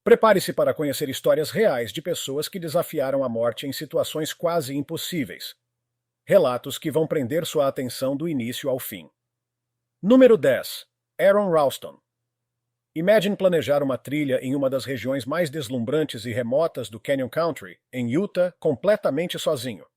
Prepare-se para conhecer histórias reais de pessoas que desafiaram a morte em situações quase impossíveis. Relatos que vão prender sua atenção do início ao fim. Número 10. Aaron Ralston. Imagine planejar uma trilha em uma das regiões mais deslumbrantes e remotas do Canyon Country, em Utah, completamente sozinho.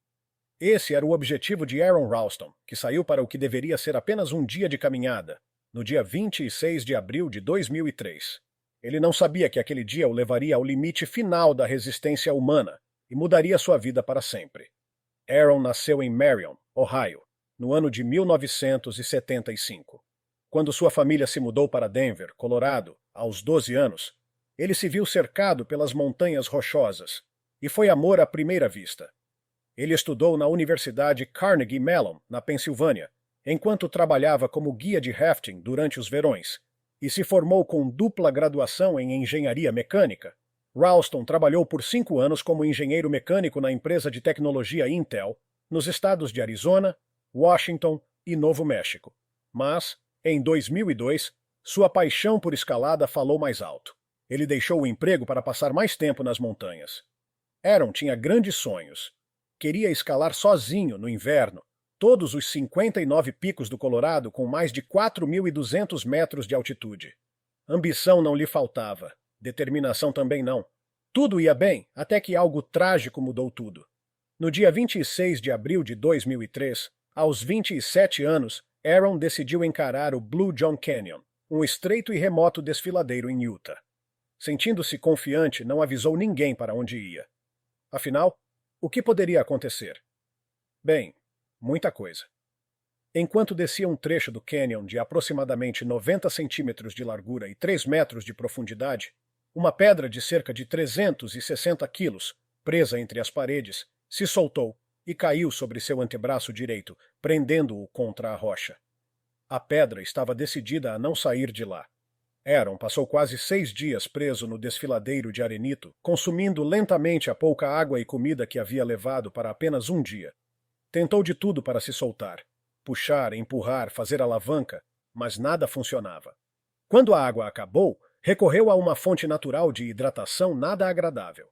Esse era o objetivo de Aaron Ralston, que saiu para o que deveria ser apenas um dia de caminhada, no dia 26 de abril de 2003. Ele não sabia que aquele dia o levaria ao limite final da resistência humana e mudaria sua vida para sempre. Aaron nasceu em Marion, Ohio, no ano de 1975. Quando sua família se mudou para Denver, Colorado, aos 12 anos, ele se viu cercado pelas montanhas rochosas, e foi amor à primeira vista. Ele estudou na Universidade Carnegie Mellon, na Pensilvânia, enquanto trabalhava como guia de rafting durante os verões, e se formou com dupla graduação em engenharia mecânica. Ralston trabalhou por 5 anos como engenheiro mecânico na empresa de tecnologia Intel, nos estados de Arizona, Washington e Novo México. Mas, em 2002, sua paixão por escalada falou mais alto. Ele deixou o emprego para passar mais tempo nas montanhas. Aaron tinha grandes sonhos. Queria escalar sozinho no inverno todos os 59 picos do Colorado com mais de 4.200 metros de altitude. Ambição não lhe faltava, determinação também não. Tudo ia bem, até que algo trágico mudou tudo. No dia 26 de abril de 2003, aos 27 anos, Aaron decidiu encarar o Blue John Canyon, um estreito e remoto desfiladeiro em Utah. Sentindo-se confiante, não avisou ninguém para onde ia. Afinal, o que poderia acontecer? Bem, muita coisa. Enquanto descia um trecho do canyon de aproximadamente 90 centímetros de largura e 3 metros de profundidade, uma pedra de cerca de 360 quilos, presa entre as paredes, se soltou e caiu sobre seu antebraço direito, prendendo-o contra a rocha. A pedra estava decidida a não sair de lá. Aaron passou quase 6 dias preso no desfiladeiro de arenito, consumindo lentamente a pouca água e comida que havia levado para apenas um dia. Tentou de tudo para se soltar. Puxar, empurrar, fazer alavanca, mas nada funcionava. Quando a água acabou, recorreu a uma fonte natural de hidratação nada agradável.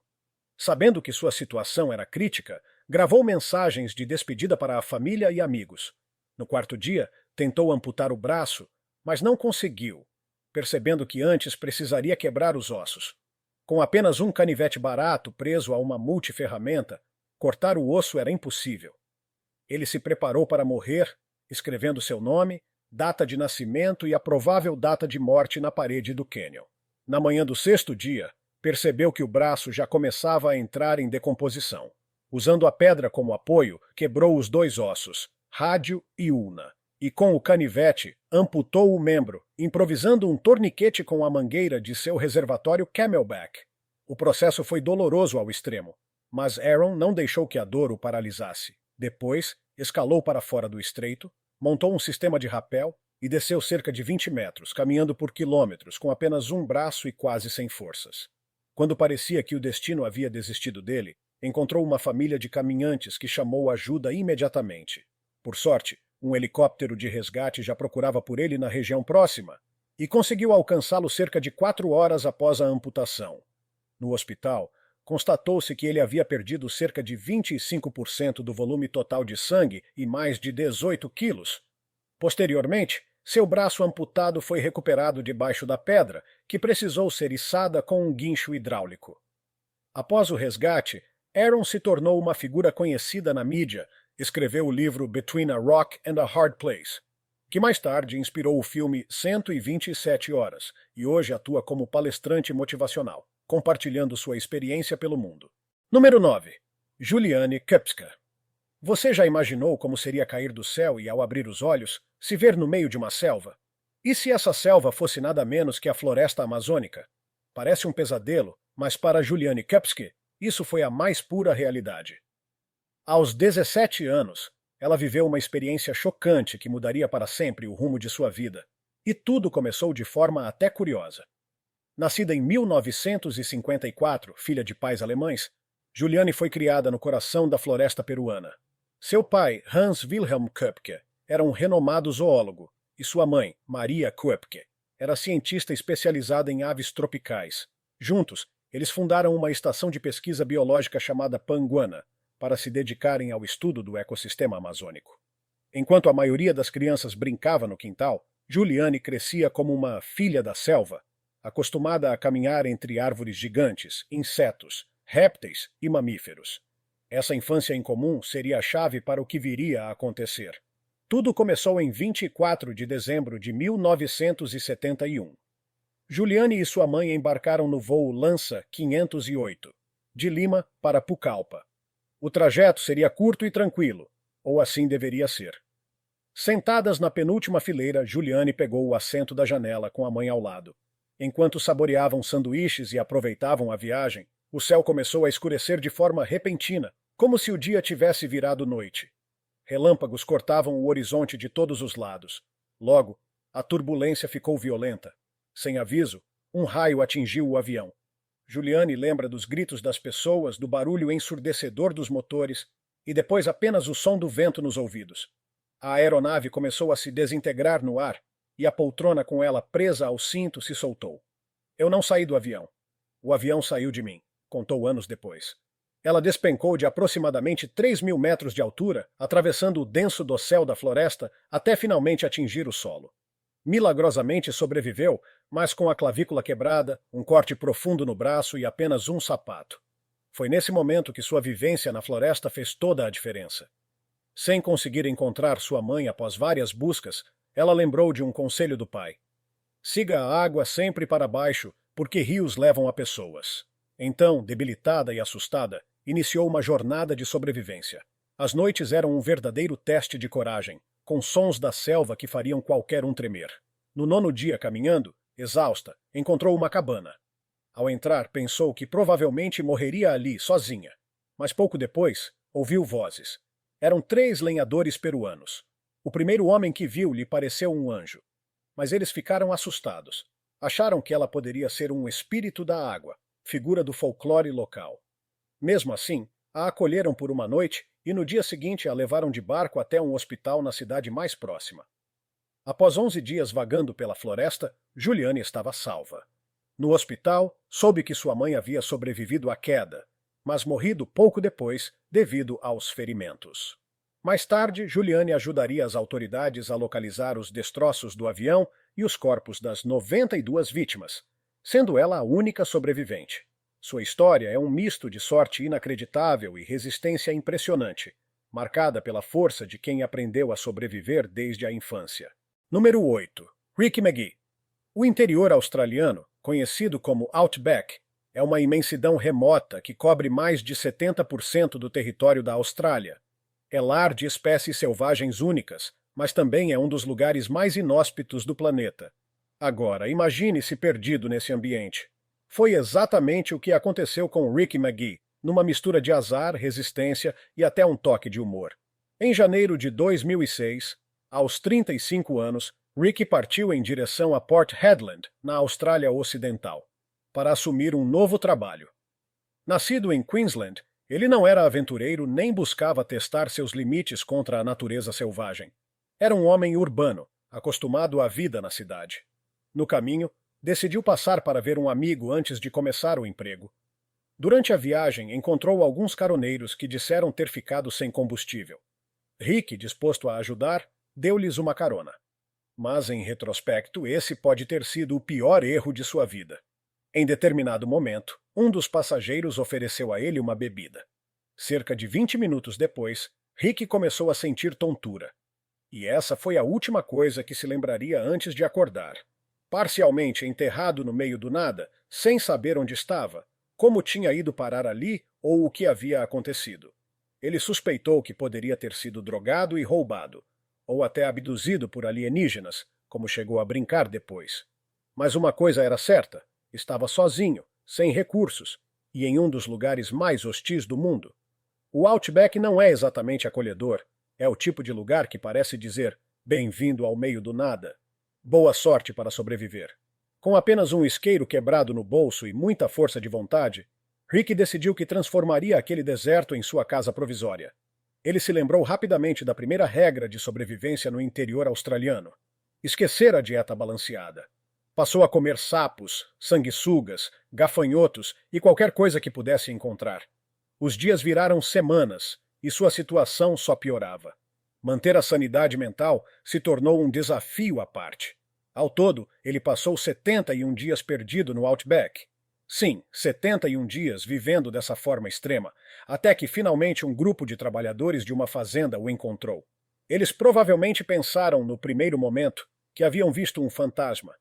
Sabendo que sua situação era crítica, gravou mensagens de despedida para a família e amigos. No quarto dia, tentou amputar o braço, mas não conseguiu, percebendo que antes precisaria quebrar os ossos. Com apenas um canivete barato preso a uma multiferramenta, cortar o osso era impossível. Ele se preparou para morrer, escrevendo seu nome, data de nascimento e a provável data de morte na parede do cânion. Na manhã do 6º dia, percebeu que o braço já começava a entrar em decomposição. Usando a pedra como apoio, quebrou os 2 ossos, rádio e ulna, e com o canivete amputou o membro, improvisando um torniquete com a mangueira de seu reservatório Camelback. O processo foi doloroso ao extremo, mas Aaron não deixou que a dor o paralisasse. Depois, escalou para fora do estreito, montou um sistema de rapel e desceu cerca de 20 metros, caminhando por quilômetros com apenas um braço e quase sem forças. Quando parecia que o destino havia desistido dele, encontrou uma família de caminhantes que chamou ajuda imediatamente. Por sorte, um helicóptero de resgate já procurava por ele na região próxima e conseguiu alcançá-lo cerca de 4 horas após a amputação. No hospital, constatou-se que ele havia perdido cerca de 25% do volume total de sangue e mais de 18 quilos. Posteriormente, seu braço amputado foi recuperado debaixo da pedra, que precisou ser içada com um guincho hidráulico. Após o resgate, Aaron se tornou uma figura conhecida na mídia, escreveu o livro Between a Rock and a Hard Place, que mais tarde inspirou o filme 127 Horas, e hoje atua como palestrante motivacional, compartilhando sua experiência pelo mundo. Número 9. Juliane Kupska. Você já imaginou como seria cair do céu e, ao abrir os olhos, se ver no meio de uma selva? E se essa selva fosse nada menos que a floresta amazônica? Parece um pesadelo, mas para Juliane Kupska, isso foi a mais pura realidade. Aos 17 anos, ela viveu uma experiência chocante que mudaria para sempre o rumo de sua vida. E tudo começou de forma até curiosa. Nascida em 1954, filha de pais alemães, Juliane foi criada no coração da floresta peruana. Seu pai, Hans Wilhelm Köpke, era um renomado zoólogo, e sua mãe, Maria Köpke, era cientista especializada em aves tropicais. Juntos, eles fundaram uma estação de pesquisa biológica chamada Panguana, para se dedicarem ao estudo do ecossistema amazônico. Enquanto a maioria das crianças brincava no quintal, Juliane crescia como uma filha da selva, acostumada a caminhar entre árvores gigantes, insetos, répteis e mamíferos. Essa infância em comum seria a chave para o que viria a acontecer. Tudo começou em 24 de dezembro de 1971. Juliane e sua mãe embarcaram no voo Lança 508, de Lima para Pucallpa. O trajeto seria curto e tranquilo, ou assim deveria ser. Sentadas na penúltima fileira, Juliane pegou o assento da janela com a mãe ao lado. Enquanto saboreavam sanduíches e aproveitavam a viagem, o céu começou a escurecer de forma repentina, como se o dia tivesse virado noite. Relâmpagos cortavam o horizonte de todos os lados. Logo, a turbulência ficou violenta. Sem aviso, um raio atingiu o avião. Juliane lembra dos gritos das pessoas, do barulho ensurdecedor dos motores e depois apenas o som do vento nos ouvidos. A aeronave começou a se desintegrar no ar e a poltrona com ela presa ao cinto se soltou. Eu não saí do avião. O avião saiu de mim, contou anos depois. Ela despencou de aproximadamente 3.000 metros de altura, atravessando o denso dossel da floresta até finalmente atingir o solo. Milagrosamente sobreviveu, mas com a clavícula quebrada, um corte profundo no braço e apenas um sapato. Foi nesse momento que sua vivência na floresta fez toda a diferença. Sem conseguir encontrar sua mãe após várias buscas, ela lembrou de um conselho do pai. Siga a água sempre para baixo, porque rios levam a pessoas. Então, debilitada e assustada, iniciou uma jornada de sobrevivência. As noites eram um verdadeiro teste de coragem, com sons da selva que fariam qualquer um tremer. No 9º dia caminhando, exausta, encontrou uma cabana. Ao entrar, pensou que provavelmente morreria ali, sozinha. Mas pouco depois, ouviu vozes. Eram 3 lenhadores peruanos. O primeiro homem que viu lhe pareceu um anjo. Mas eles ficaram assustados. Acharam que ela poderia ser um espírito da água, figura do folclore local. Mesmo assim, a acolheram por uma noite e no dia seguinte a levaram de barco até um hospital na cidade mais próxima. Após 11 dias vagando pela floresta, Juliane estava salva. No hospital, soube que sua mãe havia sobrevivido à queda, mas morrido pouco depois devido aos ferimentos. Mais tarde, Juliane ajudaria as autoridades a localizar os destroços do avião e os corpos das 92 vítimas, sendo ela a única sobrevivente. Sua história é um misto de sorte inacreditável e resistência impressionante, marcada pela força de quem aprendeu a sobreviver desde a infância. Número 8. Ricky McGee. O interior australiano, conhecido como Outback, é uma imensidão remota que cobre mais de 70% do território da Austrália. É lar de espécies selvagens únicas, mas também é um dos lugares mais inóspitos do planeta. Agora, imagine-se perdido nesse ambiente. Foi exatamente o que aconteceu com Ricky McGee, numa mistura de azar, resistência e até um toque de humor. Em janeiro de 2006, aos 35 anos, Ricky partiu em direção a Port Hedland, na Austrália Ocidental, para assumir um novo trabalho. Nascido em Queensland, ele não era aventureiro nem buscava testar seus limites contra a natureza selvagem. Era um homem urbano, acostumado à vida na cidade. No caminho, decidiu passar para ver um amigo antes de começar o emprego. Durante a viagem, encontrou alguns caroneiros que disseram ter ficado sem combustível. Rick, disposto a ajudar, deu-lhes uma carona. Mas, em retrospecto, esse pode ter sido o pior erro de sua vida. Em determinado momento, um dos passageiros ofereceu a ele uma bebida. Cerca de 20 minutos depois, Rick começou a sentir tontura. E essa foi a última coisa que se lembraria antes de acordar. Parcialmente enterrado no meio do nada, sem saber onde estava, como tinha ido parar ali ou o que havia acontecido. Ele suspeitou que poderia ter sido drogado e roubado, ou até abduzido por alienígenas, como chegou a brincar depois. Mas uma coisa era certa: estava sozinho, sem recursos, e em um dos lugares mais hostis do mundo. O Outback não é exatamente acolhedor, é o tipo de lugar que parece dizer bem-vindo ao meio do nada. Boa sorte para sobreviver. Com apenas um isqueiro quebrado no bolso e muita força de vontade, Rick decidiu que transformaria aquele deserto em sua casa provisória. Ele se lembrou rapidamente da primeira regra de sobrevivência no interior australiano: esquecer a dieta balanceada. Passou a comer sapos, sanguessugas, gafanhotos e qualquer coisa que pudesse encontrar. Os dias viraram semanas e sua situação só piorava. Manter a sanidade mental se tornou um desafio à parte. Ao todo, ele passou 71 dias perdido no Outback. Sim, 71 dias vivendo dessa forma extrema, até que finalmente um grupo de trabalhadores de uma fazenda o encontrou. Eles provavelmente pensaram no primeiro momento que haviam visto um fantasma.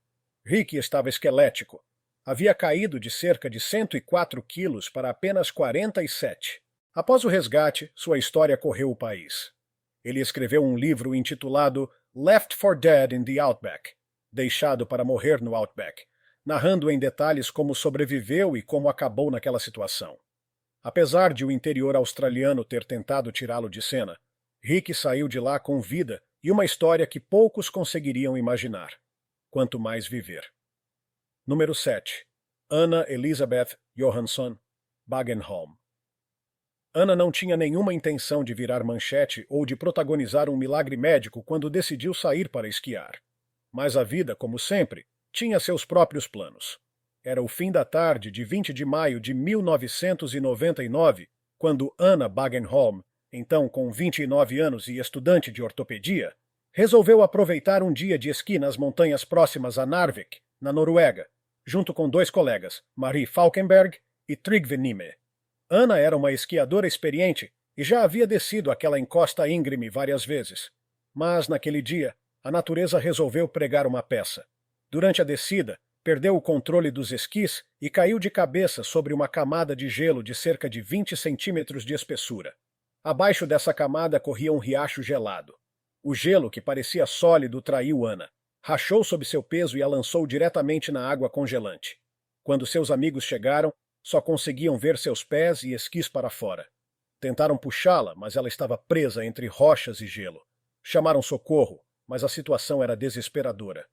Rick estava esquelético. Havia caído de cerca de 104 quilos para apenas 47. Após o resgate, sua história correu o país. Ele escreveu um livro intitulado Left for Dead in the Outback, Deixado para Morrer no Outback, narrando em detalhes como sobreviveu e como acabou naquela situação. Apesar de o interior australiano ter tentado tirá-lo de cena, Rick saiu de lá com vida e uma história que poucos conseguiriam imaginar. Quanto mais viver. Número 7. Anna Elizabeth Johansson Bagenholm. Anna não tinha nenhuma intenção de virar manchete ou de protagonizar um milagre médico quando decidiu sair para esquiar. Mas a vida, como sempre, tinha seus próprios planos. Era o fim da tarde de 20 de maio de 1999, quando Anna Bagenholm, então com 29 anos e estudante de ortopedia, resolveu aproveitar um dia de esqui nas montanhas próximas a Narvik, na Noruega, junto com dois colegas, Marie Falkenberg e Trygve Nime. Anna era uma esquiadora experiente e já havia descido aquela encosta íngreme várias vezes. Mas, naquele dia, a natureza resolveu pregar uma peça. Durante a descida, perdeu o controle dos esquis e caiu de cabeça sobre uma camada de gelo de cerca de 20 centímetros de espessura. Abaixo dessa camada corria um riacho gelado. O gelo, que parecia sólido, traiu Anna. Rachou sob seu peso e a lançou diretamente na água congelante. Quando seus amigos chegaram, só conseguiam ver seus pés e esquis para fora. Tentaram puxá-la, mas ela estava presa entre rochas e gelo. Chamaram socorro, mas a situação era desesperadora.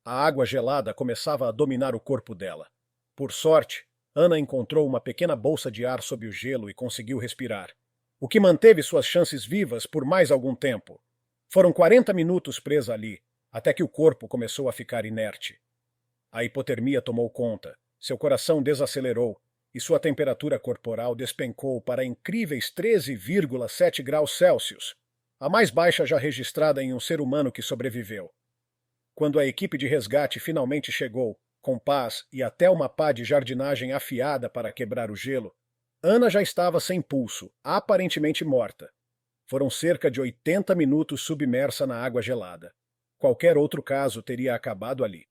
A água gelada começava a dominar o corpo dela. Por sorte, Anna encontrou uma pequena bolsa de ar sob o gelo e conseguiu respirar, o que manteve suas chances vivas por mais algum tempo. Foram 40 minutos presa ali, até que o corpo começou a ficar inerte. A hipotermia tomou conta, seu coração desacelerou e sua temperatura corporal despencou para incríveis 13,7 graus Celsius, a mais baixa já registrada em um ser humano que sobreviveu. Quando a equipe de resgate finalmente chegou, com pás e até uma pá de jardinagem afiada para quebrar o gelo, Anna já estava sem pulso, aparentemente morta. Foram cerca de 80 minutos submersa na água gelada. Qualquer outro caso teria acabado ali.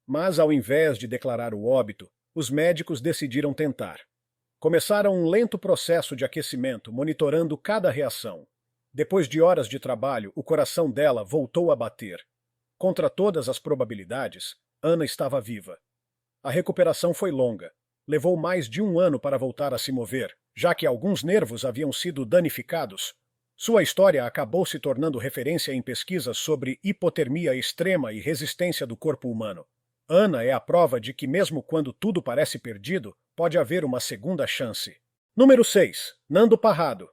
Mas, ao invés de declarar o óbito, os médicos decidiram tentar. Começaram um lento processo de aquecimento, monitorando cada reação. Depois de horas de trabalho, o coração dela voltou a bater. Contra todas as probabilidades, Anna estava viva. A recuperação foi longa. Levou mais de um ano para voltar a se mover, já que alguns nervos haviam sido danificados. Sua história acabou se tornando referência em pesquisas sobre hipotermia extrema e resistência do corpo humano. Anna é a prova de que, mesmo quando tudo parece perdido, pode haver uma segunda chance. Número 6. Nando Parrado.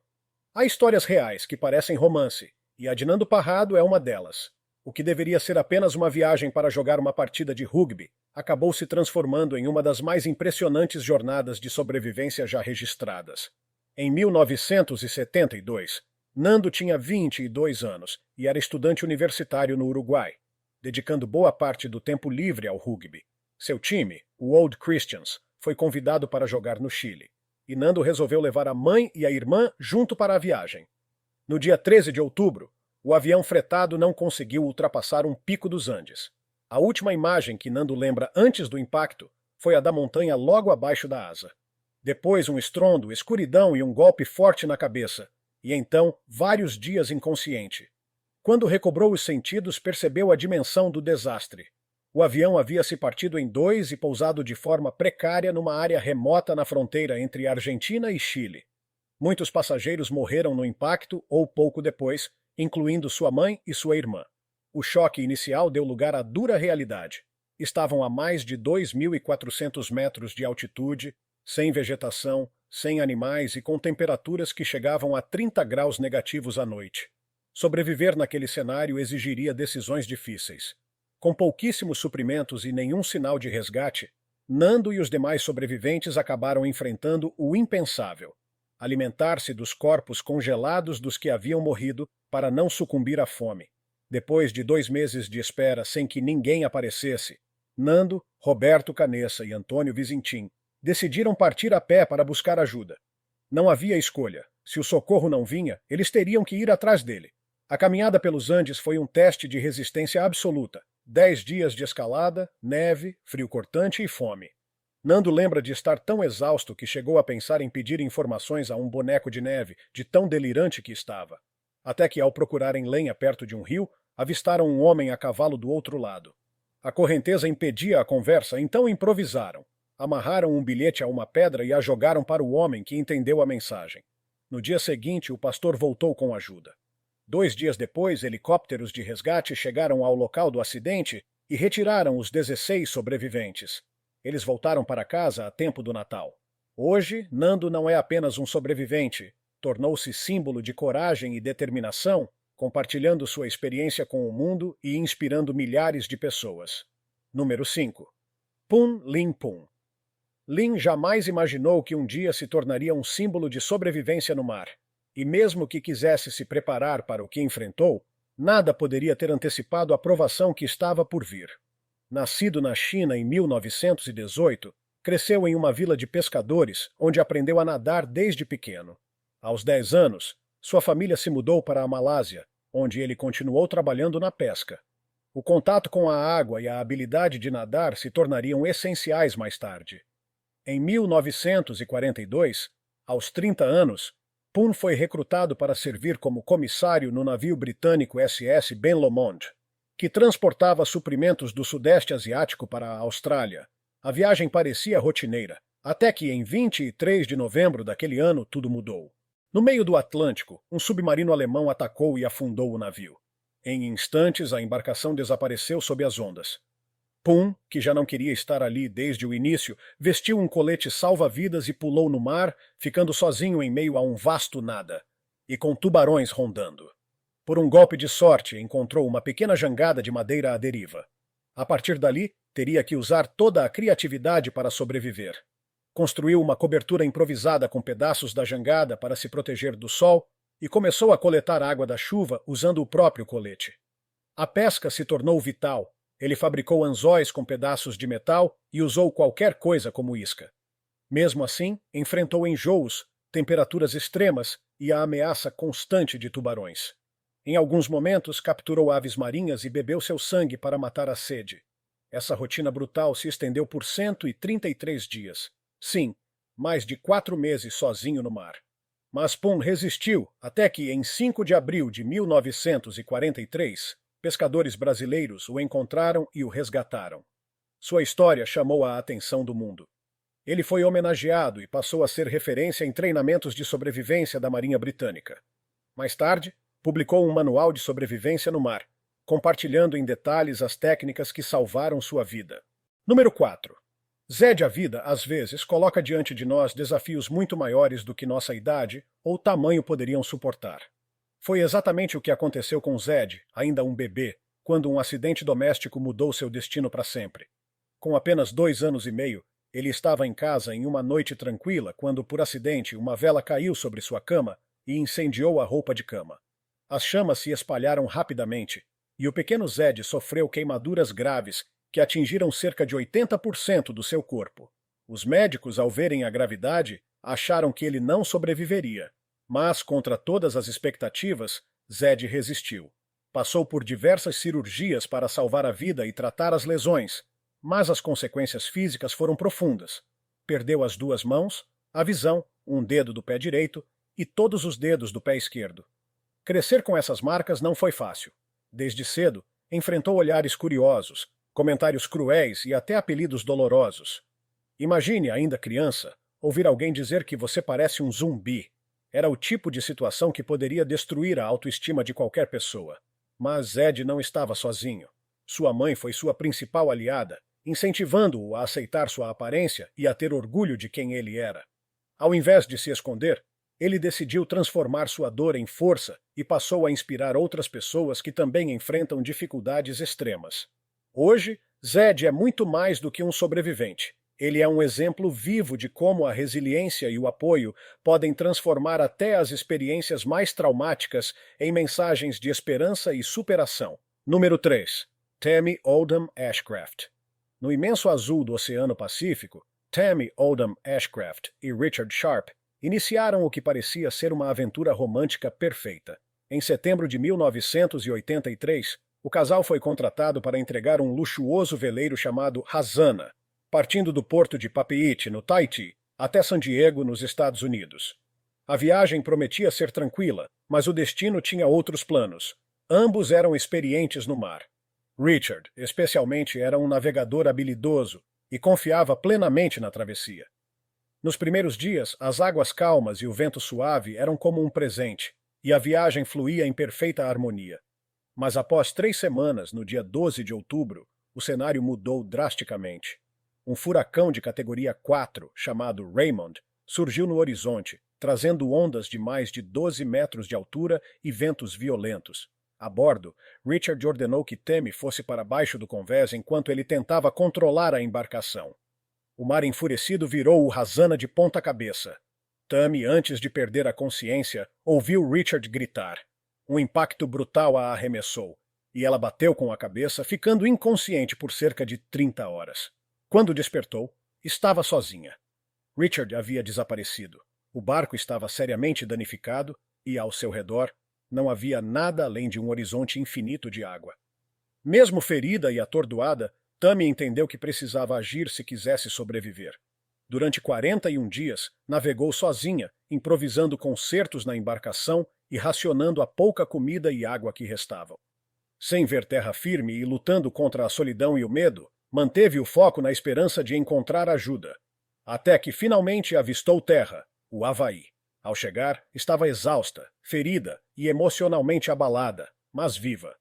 Há histórias reais que parecem romance, e a de Nando Parrado é uma delas. O que deveria ser apenas uma viagem para jogar uma partida de rugby acabou se transformando em uma das mais impressionantes jornadas de sobrevivência já registradas. Em 1972, Nando tinha 22 anos e era estudante universitário no Uruguai, dedicando boa parte do tempo livre ao rugby. Seu time, o Old Christians, foi convidado para jogar no Chile, e Nando resolveu levar a mãe e a irmã junto para a viagem. No dia 13 de outubro, o avião fretado não conseguiu ultrapassar um pico dos Andes. A última imagem que Nando lembra antes do impacto foi a da montanha logo abaixo da asa. Depois um estrondo, escuridão e um golpe forte na cabeça, e então vários dias inconsciente. Quando recobrou os sentidos, percebeu a dimensão do desastre. O avião havia se partido em dois e pousado de forma precária numa área remota na fronteira entre Argentina e Chile. Muitos passageiros morreram no impacto ou pouco depois, incluindo sua mãe e sua irmã. O choque inicial deu lugar à dura realidade. Estavam a mais de 2.400 metros de altitude, sem vegetação, sem animais e com temperaturas que chegavam a 30 graus negativos à noite. Sobreviver naquele cenário exigiria decisões difíceis. Com pouquíssimos suprimentos e nenhum sinal de resgate, Nando e os demais sobreviventes acabaram enfrentando o impensável: alimentar-se dos corpos congelados dos que haviam morrido para não sucumbir à fome. Depois de 2 meses de espera sem que ninguém aparecesse, Nando, Roberto Canessa e Antônio Vizintim decidiram partir a pé para buscar ajuda. Não havia escolha. Se o socorro não vinha, eles teriam que ir atrás dele. A caminhada pelos Andes foi um teste de resistência absoluta. 10 dias de escalada, neve, frio cortante e fome. Nando lembra de estar tão exausto que chegou a pensar em pedir informações a um boneco de neve, de tão delirante que estava. Até que, ao procurarem lenha perto de um rio, avistaram um homem a cavalo do outro lado. A correnteza impedia a conversa, então improvisaram. Amarraram um bilhete a uma pedra e a jogaram para o homem, que entendeu a mensagem. No dia seguinte, o pastor voltou com ajuda. 2 dias depois, helicópteros de resgate chegaram ao local do acidente e retiraram os 16 sobreviventes. Eles voltaram para casa a tempo do Natal. Hoje, Nando não é apenas um sobrevivente, tornou-se símbolo de coragem e determinação, compartilhando sua experiência com o mundo e inspirando milhares de pessoas. Número 5. Phum Linh Phum. Lin jamais imaginou que um dia se tornaria um símbolo de sobrevivência no mar. E mesmo que quisesse se preparar para o que enfrentou, nada poderia ter antecipado a provação que estava por vir. Nascido na China em 1918, cresceu em uma vila de pescadores, onde aprendeu a nadar desde pequeno. Aos 10 anos, sua família se mudou para a Malásia, onde ele continuou trabalhando na pesca. O contato com a água e a habilidade de nadar se tornariam essenciais mais tarde. Em 1942, aos 30 anos, Phum foi recrutado para servir como comissário no navio britânico SS Ben Lomond, que transportava suprimentos do Sudeste Asiático para a Austrália. A viagem parecia rotineira, até que em 23 de novembro daquele ano tudo mudou. No meio do Atlântico, um submarino alemão atacou e afundou o navio. Em instantes, a embarcação desapareceu sob as ondas. Phum, que já não queria estar ali desde o início, vestiu um colete salva-vidas e pulou no mar, ficando sozinho em meio a um vasto nada, e com tubarões rondando. Por um golpe de sorte, encontrou uma pequena jangada de madeira à deriva. A partir dali, teria que usar toda a criatividade para sobreviver. Construiu uma cobertura improvisada com pedaços da jangada para se proteger do sol e começou a coletar água da chuva usando o próprio colete. A pesca se tornou vital. Ele fabricou anzóis com pedaços de metal e usou qualquer coisa como isca. Mesmo assim, enfrentou enjoos, temperaturas extremas e a ameaça constante de tubarões. Em alguns momentos, capturou aves marinhas e bebeu seu sangue para matar a sede. Essa rotina brutal se estendeu por 133 dias. Sim, mais de 4 meses sozinho no mar. Mas Phum resistiu até que, em 5 de abril de 1943, pescadores brasileiros o encontraram e o resgataram. Sua história chamou a atenção do mundo. Ele foi homenageado e passou a ser referência em treinamentos de sobrevivência da Marinha Britânica. Mais tarde, publicou um manual de sobrevivência no mar, compartilhando em detalhes as técnicas que salvaram sua vida. Número 4. Zed a vida, às vezes, coloca diante de nós desafios muito maiores do que nossa idade ou tamanho poderiam suportar. Foi exatamente o que aconteceu com Zed, ainda um bebê, quando um acidente doméstico mudou seu destino para sempre. Com apenas 2 anos e meio, ele estava em casa em uma noite tranquila quando, por acidente, uma vela caiu sobre sua cama e incendiou a roupa de cama. As chamas se espalharam rapidamente, e o pequeno Zed sofreu queimaduras graves que atingiram cerca de 80% do seu corpo. Os médicos, ao verem a gravidade, acharam que ele não sobreviveria. Mas, contra todas as expectativas, Zed resistiu. Passou por diversas cirurgias para salvar a vida e tratar as lesões, mas as consequências físicas foram profundas. Perdeu as 2 mãos, a visão, um dedo do pé direito e todos os dedos do pé esquerdo. Crescer com essas marcas não foi fácil. Desde cedo, enfrentou olhares curiosos, comentários cruéis e até apelidos dolorosos. Imagine, ainda criança, ouvir alguém dizer que você parece um zumbi. Era o tipo de situação que poderia destruir a autoestima de qualquer pessoa. Mas Zed não estava sozinho. Sua mãe foi sua principal aliada, incentivando-o a aceitar sua aparência e a ter orgulho de quem ele era. Ao invés de se esconder, ele decidiu transformar sua dor em força e passou a inspirar outras pessoas que também enfrentam dificuldades extremas. Hoje, Zed é muito mais do que um sobrevivente. Ele é um exemplo vivo de como a resiliência e o apoio podem transformar até as experiências mais traumáticas em mensagens de esperança e superação. Número 3. Tammy Oldham Ashcraft. No imenso azul do Oceano Pacífico, Tammy Oldham Ashcraft e Richard Sharp iniciaram o que parecia ser uma aventura romântica perfeita. Em setembro de 1983, o casal foi contratado para entregar um luxuoso veleiro chamado Hazana, partindo do porto de Papeete, no Tahiti, até San Diego, nos Estados Unidos. A viagem prometia ser tranquila, mas o destino tinha outros planos. Ambos eram experientes no mar. Richard, especialmente, era um navegador habilidoso e confiava plenamente na travessia. Nos primeiros dias, as águas calmas e o vento suave eram como um presente, e a viagem fluía em perfeita harmonia. Mas após 3 semanas, no dia 12 de outubro, o cenário mudou drasticamente. Um furacão de categoria 4, chamado Raymond, surgiu no horizonte, trazendo ondas de mais de 12 metros de altura e ventos violentos. A bordo, Richard ordenou que Tammy fosse para baixo do convés enquanto ele tentava controlar a embarcação. O mar enfurecido virou o Hazana de ponta cabeça. Tammy, antes de perder a consciência, ouviu Richard gritar. Um impacto brutal a arremessou, e ela bateu com a cabeça, ficando inconsciente por cerca de 30 horas. Quando despertou, estava sozinha. Richard havia desaparecido. O barco estava seriamente danificado e, ao seu redor, não havia nada além de um horizonte infinito de água. Mesmo ferida e atordoada, Tammy entendeu que precisava agir se quisesse sobreviver. Durante 41 dias, navegou sozinha, improvisando consertos na embarcação e racionando a pouca comida e água que restavam. Sem ver terra firme e lutando contra a solidão e o medo, manteve o foco na esperança de encontrar ajuda. Até que finalmente avistou terra, o Havaí. Ao chegar, estava exausta, ferida e emocionalmente abalada, mas viva.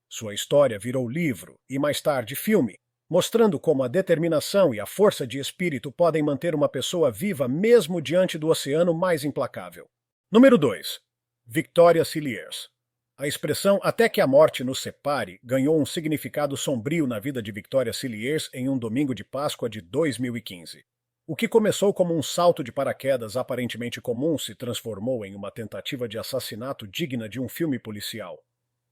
Sua história virou livro e mais tarde filme, mostrando como a determinação e a força de espírito podem manter uma pessoa viva mesmo diante do oceano mais implacável. Número 2. Victoria Cilliers. A expressão "até que a morte nos separe" ganhou um significado sombrio na vida de Victoria Cilliers em um domingo de Páscoa de 2015. O que começou como um salto de paraquedas aparentemente comum se transformou em uma tentativa de assassinato digna de um filme policial.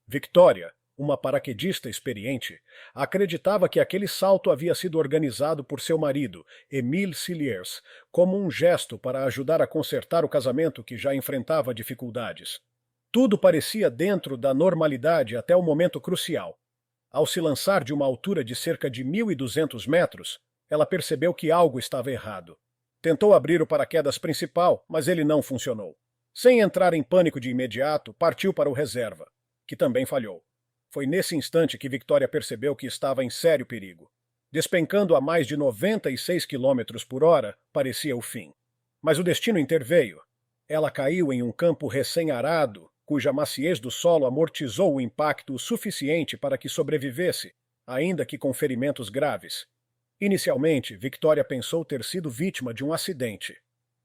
Victoria, uma paraquedista experiente, acreditava que aquele salto havia sido organizado por seu marido, Emile Cilliers, como um gesto para ajudar a consertar o casamento que já enfrentava dificuldades. Tudo parecia dentro da normalidade até o momento crucial. Ao se lançar de uma altura de cerca de 1.200 metros, ela percebeu que algo estava errado. Tentou abrir o paraquedas principal, mas ele não funcionou. Sem entrar em pânico de imediato, partiu para o reserva, que também falhou. Foi nesse instante que Victoria percebeu que estava em sério perigo. Despencando a mais de 96 km por hora, parecia o fim. Mas o destino interveio. Ela caiu em um campo recém-arado, cuja maciez do solo amortizou o impacto o suficiente para que sobrevivesse, ainda que com ferimentos graves. Inicialmente, Victoria pensou ter sido vítima de um acidente.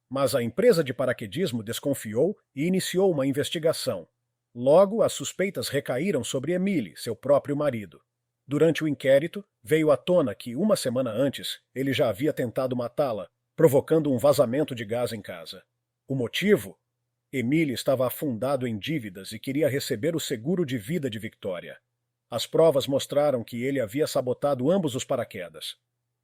Mas a empresa de paraquedismo desconfiou e iniciou uma investigação. Logo, as suspeitas recaíram sobre Emile, seu próprio marido. Durante o inquérito, veio à tona que, uma semana antes, ele já havia tentado matá-la, provocando um vazamento de gás em casa. O motivo? Emile estava afundado em dívidas e queria receber o seguro de vida de Victoria. As provas mostraram que ele havia sabotado ambos os paraquedas.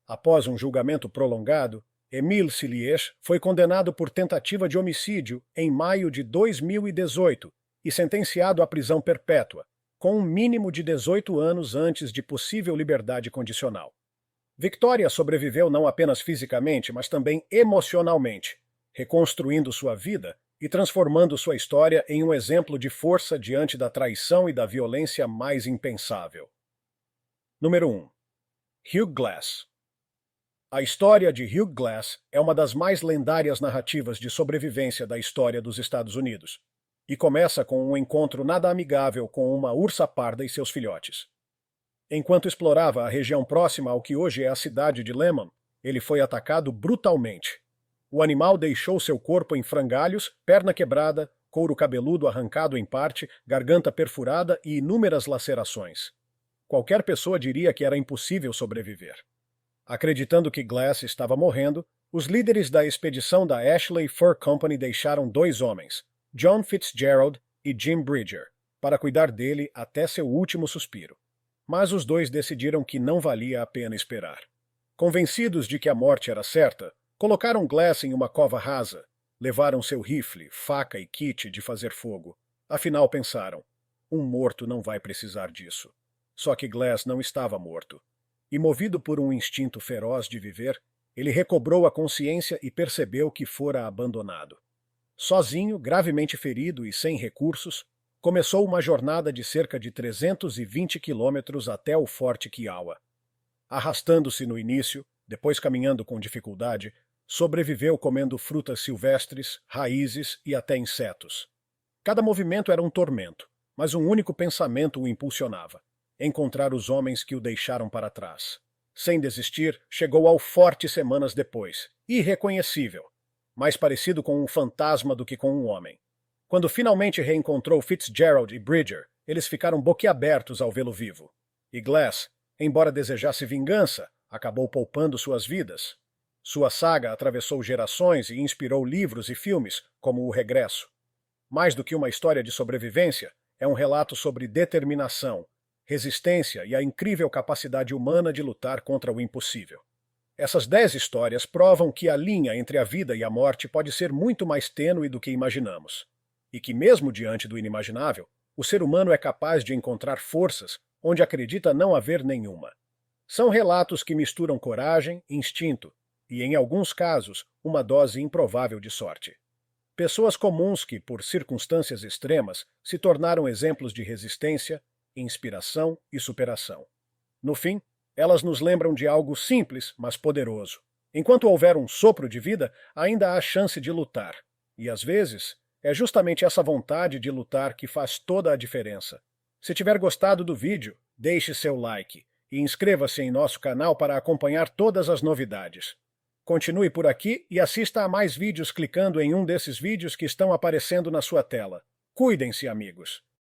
Após um julgamento prolongado, Emile Cilliers foi condenado por tentativa de homicídio em maio de 2018 e sentenciado à prisão perpétua, com um mínimo de 18 anos antes de possível liberdade condicional. Victoria sobreviveu não apenas fisicamente, mas também emocionalmente, reconstruindo sua vida e transformando sua história em um exemplo de força diante da traição e da violência mais impensável. Número 1. Hugh Glass. A história de Hugh Glass é uma das mais lendárias narrativas de sobrevivência da história dos Estados Unidos, e começa com um encontro nada amigável com uma ursa parda e seus filhotes. Enquanto explorava a região próxima ao que hoje é a cidade de Lemmon, ele foi atacado brutalmente. O animal deixou seu corpo em frangalhos, perna quebrada, couro cabeludo arrancado em parte, garganta perfurada e inúmeras lacerações. qualquer pessoa diria que era impossível sobreviver. Acreditando que Glass estava morrendo, os líderes da expedição da Ashley Fur Company deixaram 2 homens, John Fitzgerald e Jim Bridger, para cuidar dele até seu último suspiro. Mas os 2 decidiram que não valia a pena esperar. Convencidos de que a morte era certa, colocaram Glass em uma cova rasa, levaram seu rifle, faca e kit de fazer fogo. Afinal, pensaram, um morto não vai precisar disso. Só que Glass não estava morto. E movido por um instinto feroz de viver, ele recobrou a consciência e percebeu que fora abandonado. Sozinho, gravemente ferido e sem recursos, começou uma jornada de cerca de 320 quilômetros até o Forte Kiowa. Arrastando-se no início, depois caminhando com dificuldade, sobreviveu comendo frutas silvestres, raízes e até insetos. Cada movimento era um tormento, mas um único pensamento o impulsionava: encontrar os homens que o deixaram para trás. Sem desistir, chegou ao forte semanas depois, irreconhecível, mais parecido com um fantasma do que com um homem. Quando finalmente reencontrou Fitzgerald e Bridger, eles ficaram boquiabertos ao vê-lo vivo. E Glass, embora desejasse vingança, acabou poupando suas vidas. Sua saga atravessou gerações e inspirou livros e filmes, como O Regresso. Mais do que uma história de sobrevivência, é um relato sobre determinação, resistência e a incrível capacidade humana de lutar contra o impossível. Essas 10 histórias provam que a linha entre a vida e a morte pode ser muito mais tênue do que imaginamos, e que, mesmo diante do inimaginável, o ser humano é capaz de encontrar forças onde acredita não haver nenhuma. São relatos que misturam coragem, instinto e, em alguns casos, uma dose improvável de sorte. Pessoas comuns que, por circunstâncias extremas, se tornaram exemplos de resistência, inspiração e superação. No fim, elas nos lembram de algo simples, mas poderoso. Enquanto houver um sopro de vida, ainda há chance de lutar. E, às vezes, é justamente essa vontade de lutar que faz toda a diferença. Se tiver gostado do vídeo, deixe seu like e inscreva-se em nosso canal para acompanhar todas as novidades. Continue por aqui e assista a mais vídeos clicando em um desses vídeos que estão aparecendo na sua tela. Cuidem-se, amigos!